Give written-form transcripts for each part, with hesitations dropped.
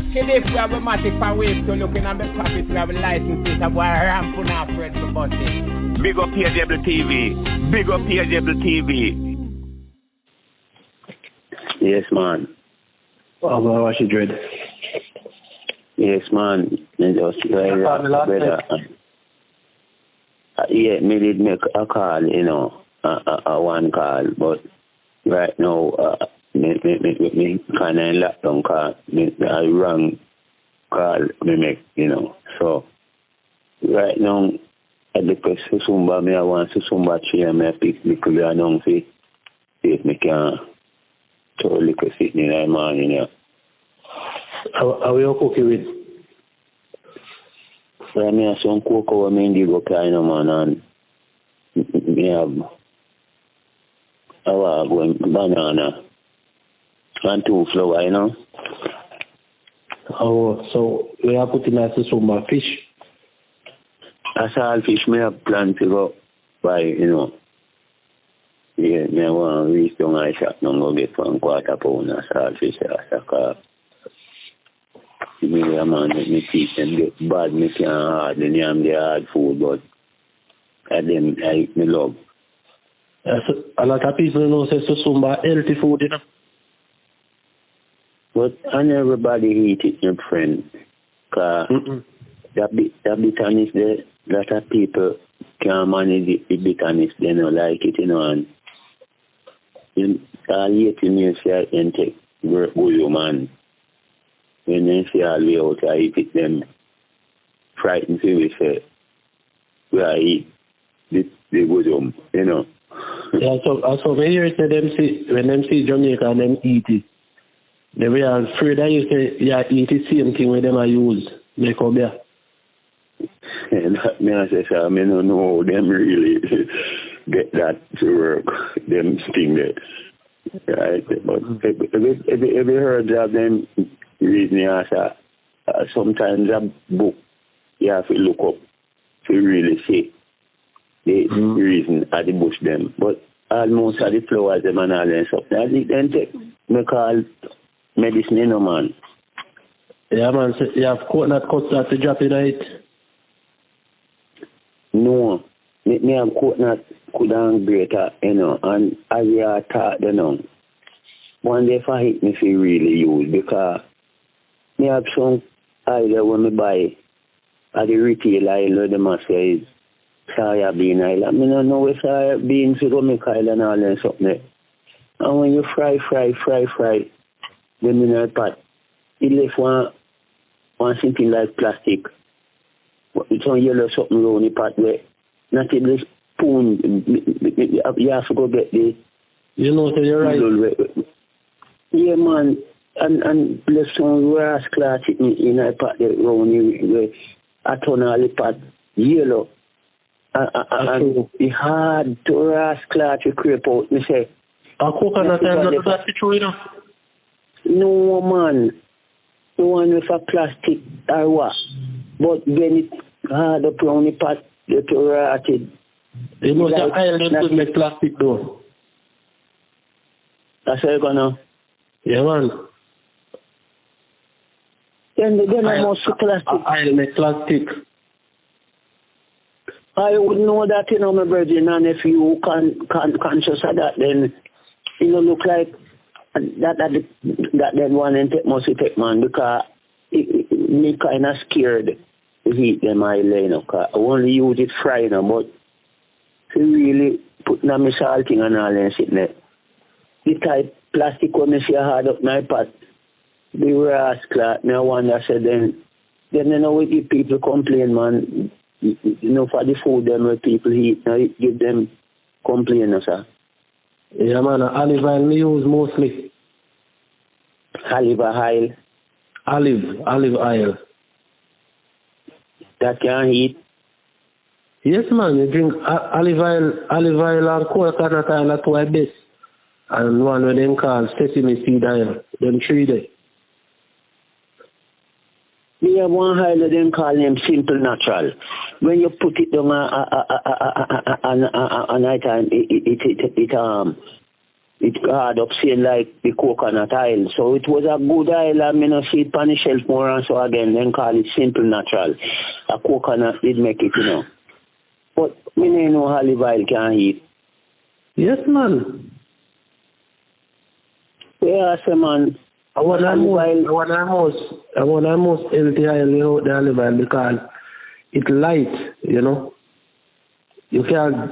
Skilip, we have a matic for wave to looking at the pocket, we have a license plate of boy ramp on our Fred for bossing. Big up PJW TV. Big up PJW TV. Yes, man. Oh, well, what you dread? Yes, man. Me just brother. Yeah, me did make a call, you know, a one call, but right now, me kind of locked down call. I wrong call me make, you know. So right now, I request for somebody, I want to somebody share me pick because I don't see if me can totally sit in the morning, yeah. How are you cooking with? I mean, some cocoa, I mean, indigo kind of man, and me have banana and 2 flour, you know. Oh, so we are putting out some fish. As all fish, me have planned to go buy, you know. Yeah, me want to reach down my shop and go get 1/4 pound of saltfish as a carb. Me, man, let me teach them get bad, me can't hardly name the hard food, but them I me love. So a lot of people know say Susumba healthy food, you know. But and everybody eat it, my friend. Cause that bitterness there, lot of people can't manage the bitterness, they don't like it, you know, and all yet in me say and take good man. When they see all the way out, I eat it, them frightened to me, say, we are eat the good, you know. Yeah, so when you say when them see Jamaica and them eat it, they were afraid that you say, yeah, eat the same thing with them I use, make up there. And that me I say, sir, I don't know how them really get that to work, them thing there. Right? But if you heard of them, reason as sometimes a book you have to look up to really see the reason at the bush them. But almost at the flowers them and all that stuff. Then take me call medicine, you know, man. Yeah, man. So you have coconut custard to drop in it? No. Me have coconut couldn't greater, you know, and as you are taught, you know, one day for it me feel really use because me have some oil when me buy at the retail aisle, the must say is soya bean oil. I mean, I know where soya beans to go make oil and all that something. And when you fry, then in a pot, it left one something like plastic. It's on yellow something around the pot where not even spoon. You have to go get the. You know, so you're right. Yeah, man. And left some grass cloth in a pot that round where I turn all the pot yellow. And it's hard to grass cloth to creep out. Me say, a coconut is not plastic, you know? No, man. The one with a plastic or what. But then it hard up around the pot, get rotted. You know, the island could make plastic though. That's how you're gonna. Yeah, man. Then I must be plastic. I'll make plastic. I would know that, you know, my virgin, and if you can conscious of that, then you know look like that then one and must take man because me kind of scared to heat them I lay, no, cause I only use it fry, you know, but to really put on my salting and all and sitting there. The type plastic when I see hard up my pot, the grass cloth, no wonder said then you know what the people complain, man, you know, for the food them where people eat, now it give them complain, sir. Yeah, man, olive oil we use mostly. Olive oil? Olive oil. That can eat? Yes, man, you drink olive oil and coconut oil at my best. And one of them called sesame seed oil. Them 3 days. We have one oil of them call them simple natural. When you put it down on night time, it hard up same like the coconut oil. So it was a good oil, and me no see it on the shelf more, and so again, then call it simple natural. A coconut did make it, you know. But me no know olive oil can eat. Yes, man. Yeah, I say, man. I want almost healthy oil, the olive oil, because it's light, you know. You can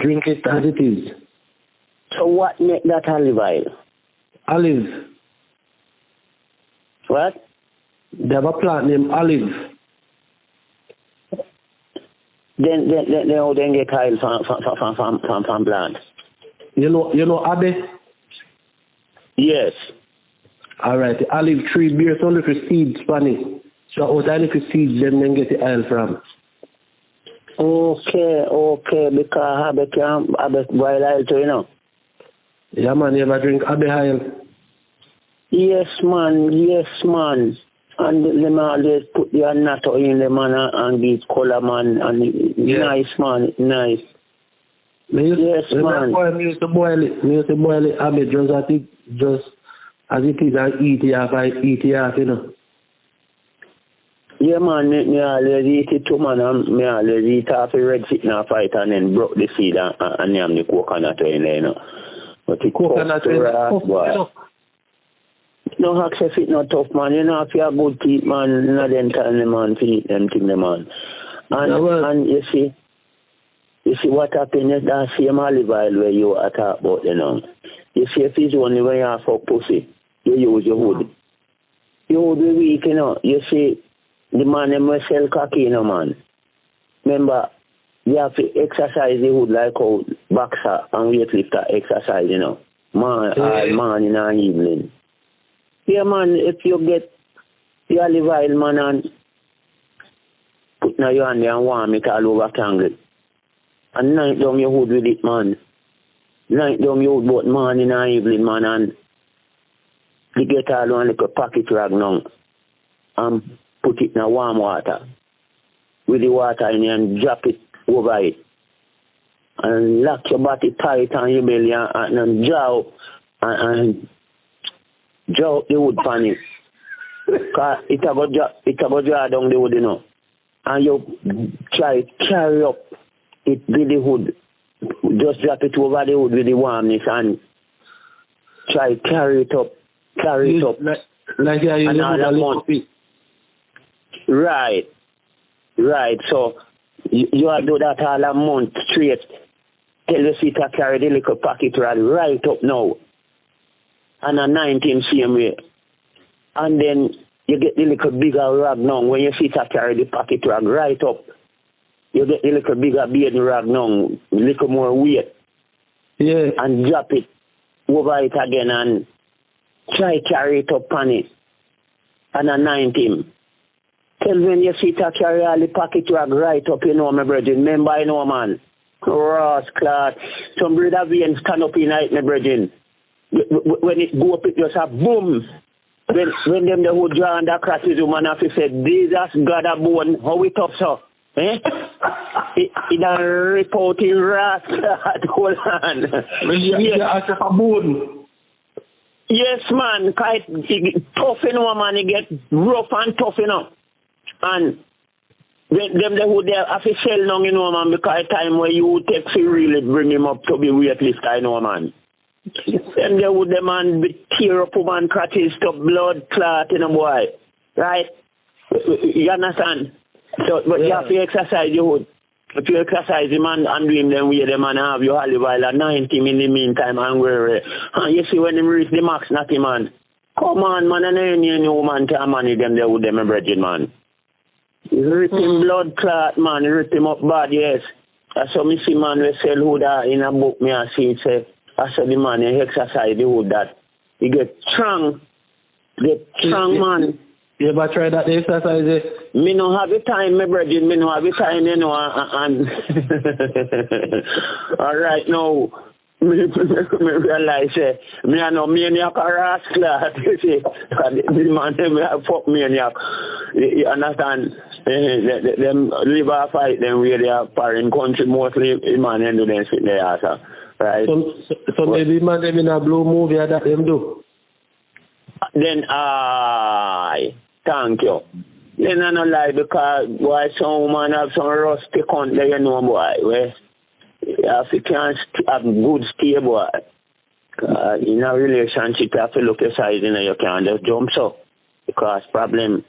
drink it as it is. So what make that olive oil? Olive. What? They have a plant named olive. Then how then get oil from plant? You know Abe? Yes. All right. The olive tree bears only for seeds, funny. So out of the seeds, then get the oil from. Okay, because Abe boil oil too, you know. Yeah, man, you ever drink Abe oil? Yes, man. And them always put the natto in the man and give color, man. And nice, man, nice. Yes, man. Me used to boil it, Abe, just as it is, and eat it half, you know. Yeah, man, me always eat it too, man. Me always eat half a red sitting and fight and then broke the seed and yam the coconut in there, you know. But the coconut is tough. No access it not tough, man. You know, if you have good teeth, man, you know, then tell them, man, to eat them thing, man. And you see what happened is that same olive oil where you are talking about, you know. You see, if it's only when you have for pussy, you use your hood. Your hood will weak, you know. You see, the man them will sell cocky, you know, man. Remember, you have to exercise the hood like how boxer and weightlifter exercise, you know. All morning and evening. Yeah, man, if you get the olive oil, man, and put now your hand there and warm it all over tangle. And night down your hood with it, man. Night down your hood both morning and evening, man, and you get all one little pocket rag now and put it in a warm water. With the water in it and drop it over it. And lock your body tight on your belly and jaw and draw the wood pan it. Because it will draw down the wood, you know. And you try carry up it with the wood. Just drop it over the wood with the warmness and try carry it up. Like you using a little bit. Right. So you do that all a month straight. Tell you see to carry the little pocket rod right up now. And a 19 same way. And then you get the little bigger rag now. When you sit and carry the pocket rag right up, you get the little bigger bearding rag now, little more weight. Yeah. And drop it over it again and try carry it up on it. And a 19. Tell when you sit and carry all the pocket rag right up, you know, my brother. Remember, you know, man. Ross, Clark. Some brother veins stand up in night, my brother. When it go up, it just a boom. When them the who draw and the crashes, man, have to say, Jesus, God a bone, how we tough, so? Eh? It a rip out in rat, hold on. Yes, a bone. Yes, man, it tough, you know, man, it get rough and tough, you know. And them the who they have to sell now, you know, man, because time where you take to really bring him up to be weightlifter, you know, man. Them they would man be tear up man crutches to blood clot in a boy. Right? You understand? So but you have to exercise your hood. If you exercise the man and doing them way the man have your olive oil at 90 in the meantime angry. And you see when him reach the max natty man. Come on man, and any woman can manage them there with them brethren man. Rip him blood clot man, rip him up bad, yes. That's how me see man we sell hood in a book me I see it say I said the man he exercise the wood that he get strong. Man. You ever try that exercise? Me no have the time, my brother. Me no have the time, you know. And all right, now me realize me I know maniac or rascal. You see, the man me fuck maniac. You understand? Them live a fight. Them really are foreign country mostly. The man end them sit there, right? So maybe man them in a blue movie that them do. Then thank you. Then I don't lie because boy, some woman have some rusty cunt there, you know, boy. Where you have to can't have good stay, boy. In a relationship, you have to look aside, you know, you can't just jump so. Because problem,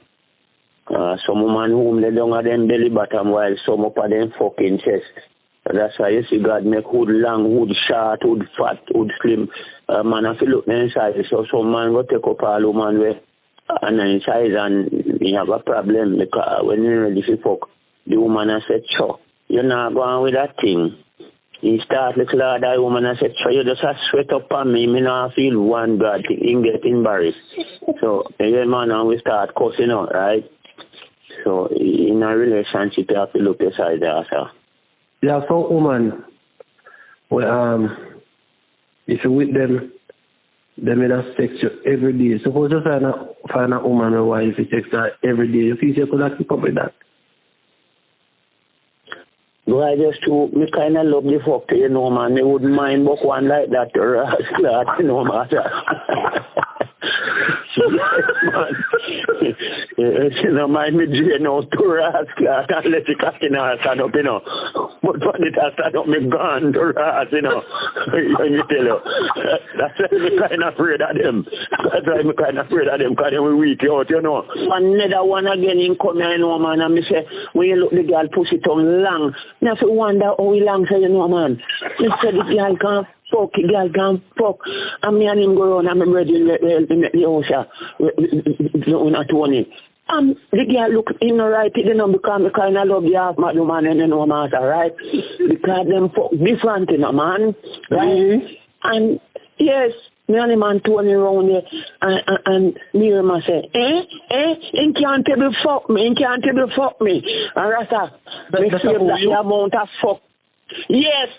some woman whom they don't have them belly bottom while some up of them fucking chest. That's why you see God make hood long, hood short, hood fat, hood slim. Man have to look inside. So some man go take up all woman way and inside and you have a problem because when you're ready to fuck, the woman has said, sure, you're not going with that thing. You start little other woman and said, sure, you just have sweat up on me not feel one bad thing, you get embarrassed. So yeah, man, and we start cussing out, right? So in a relationship, you have to look aside there, sir. Yeah, some woman, well, if you with them will have sex you every day. Suppose you find a woman or wife you text her every day. You feel you could keep up with that? Do I just me kind of love the fuck, you know, man. They wouldn't mind book one like that, you know, matter. You know, mind me drain out to rascal and let the cocky now stand up, you know. But when it has stand up, me gone to ras, you know. Let me tell you. That's why I'm kind of afraid of them. That's why I'm kind of afraid of them, because they will weak you out, you know. Another one again in come here, you know, man, and me say, when you look the girl pussy tongue long, you have to wonder how long, so you know, man. You say the girl can't fuck, the girl can't fuck. And me and him go around and I'm ready to help him make the house, not Tony. The girl look in the right, you know, because I kind of love the half man, and you know, matter, right? Because them fuck different, you know, man, right? Mm-hmm. And yes, me and him and Tony around there, and Miriam say, he can't table fuck me, And Rasta, make sure that the amount of fuck. Yes.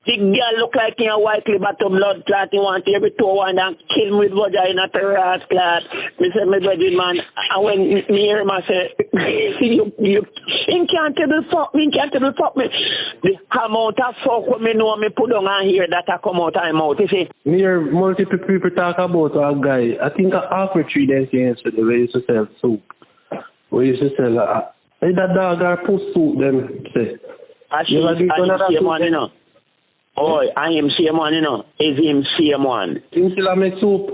The girl look like in a white liver blood clot. You want every toe and kill me with vagina to rat clot. Me say, my baby man, and when me hear him, I say, you can't fuck me. The amount of fuck what me know me put on here that I come out of my mouth, you see. Me hear multiple people talk about a guy. I think after 3 days yesterday, we used to sell soup. We used to sell, that dog or put soup, them say. I see him on, you know. Oh, I am same one, you know. Is him same one? Him still make soup?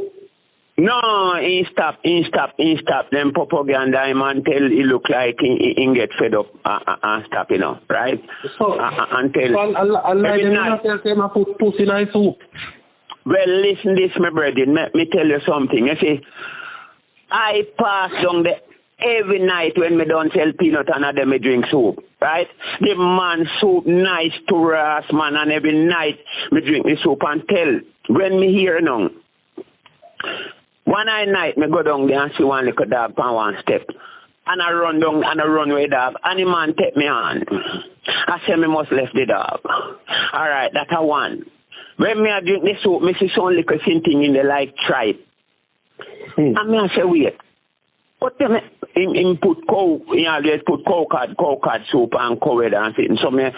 No, he stop. Them propaganda him until he look like he get fed up and stop, you know, right? So, until every night. Tell put pussy in soup. Well, listen this, my brother. Let me tell you something. You see, I pass down every night when me don't sell peanut and them me drink soup, right? The man soup nice to us, man, and every night me drink the soup until when me hear now. One night me go down there and see one little dog on one step. And I run down and I run with the dog. And the man take me on. I say me must left the dog. Alright, that's a one. When me I drink the soup, me see some little thing in the like tripe. And me I say wait. But then him put cow, you know, just put cow cod soup and cow head and things. So me I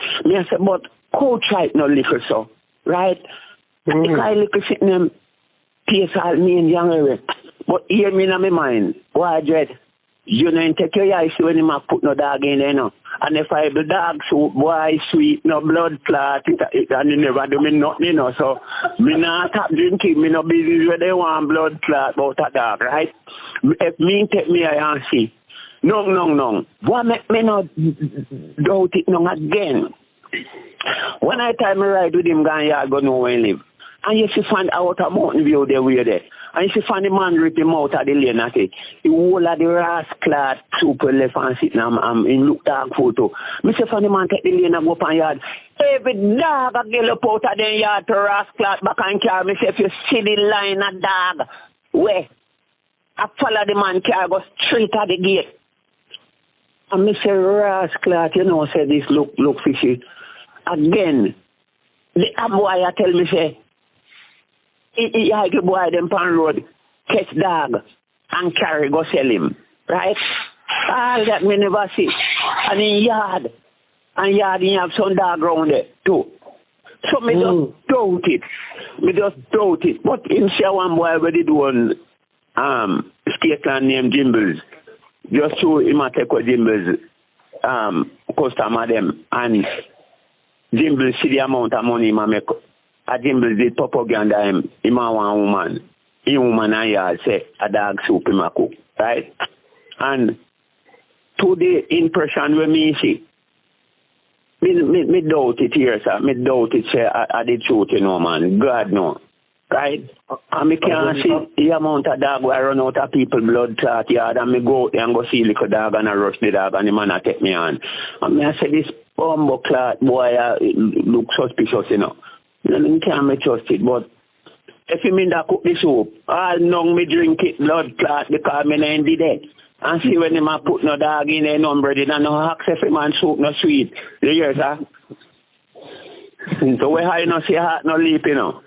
say, but cow tripe no liquor so, right? And the guy liquor sitting them taste all me and young. But hear me in my mind, why dread? You know, take your eyes when him put no dog in there, you know. And if I have the dog soup, boy, sweet, no blood clot, and you never do me nothing, you know. So, me not stop drinking, me no business where they want blood clot about a dog, right? If me take me and see, no. Why make me not doubt it no again? When I time me ride with him, I go know where he live. And you see find out a mountain view there where there. And you see find the man rip him out of the lane and say, the whole of the rascal super left and sitting in look dark photo. Me say find the man take the lane and go up on yard. Every dog a get up out of the yard to rascal back and car. Me say if you see the line of dog, where? I follow the man car, go straight at the gate. And me say, rascal, you know, say this look fishy. Again, the boy I tell me, say, he like the boy them pan road, catch dog, and carry, go sell him. Right? All that me never see. And in yard, he have some dog around there, too. So me just doubt it. But in share one boy where they do one Scotland named Jimbles. Just so him a take with Jimbles customer them and Jimbles see the amount of money him make. A Jimbles did propaganda him a one woman. He woman and yard say a dog soup him a cook. Right? And to the impression we me see. Me doubt it here, sir. Me doubt it, say, I did truth, you know, man. God, no. Right? And me can't see the amount of dog where I run out of people blood clot yard and me go out there and go see little dog and I rush the dog and the man I take me on. And me I say, this bumbo clot boy look suspicious, you know. Me can't me trust it, but if you mean that cook the soup, all long me drink it blood clot because me ain't did it. And see when them a put no dog in there, no bread, and no hacks if a man soup no sweet. You hear, sir? So we have no see heart no leap, you know.